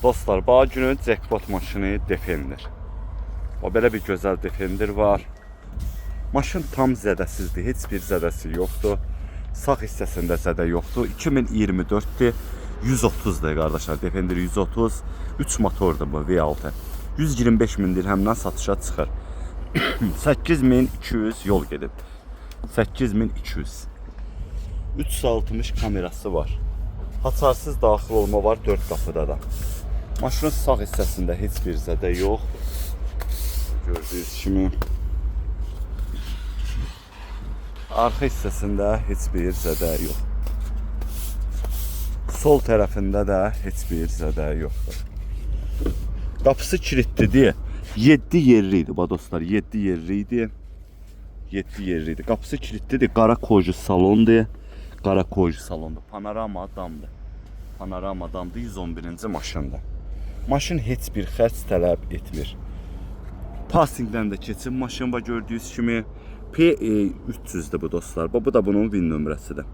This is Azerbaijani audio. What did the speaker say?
Dostlar, bu günün jackpot maşını Defender. O belə bir gözəl Defender var. Maşın tam zədəsizdir, heç bir zədəsi yoxdur. Sağ hissəsində zədə yoxdur. 2024-dür. 130'dur qardaşlar. Defender 130. 3 motordur bu V6. 125 min dirhəmdən satışa çıxır. 8200 yol gedib. 8200. 360 kamerası var. Hasarsız daxil olma var 4 qapıda da. Maşının sağ hissəsində heç bir zədə yox. Gördüyünüz kimi. Arxa hissəsində heç bir zədə yox. Sol tərəfində də heç bir zədə yoxdur. Qapısı kilitlidir. 7 yerliydi bu dostlar. 7 yerliydi. 7 yerliydi. Qapısı kilitlidir. Qara koju salondur. Qara koju salondur. Panorama damdır. Panorama damdır. 111-ci maşındır. Maşın heç bir xərc tələb etmir. Passingdən də keçib maşın var gördüyünüz kimi. P300'dür bu dostlar. Bu da bunun VIN nömrəsidir.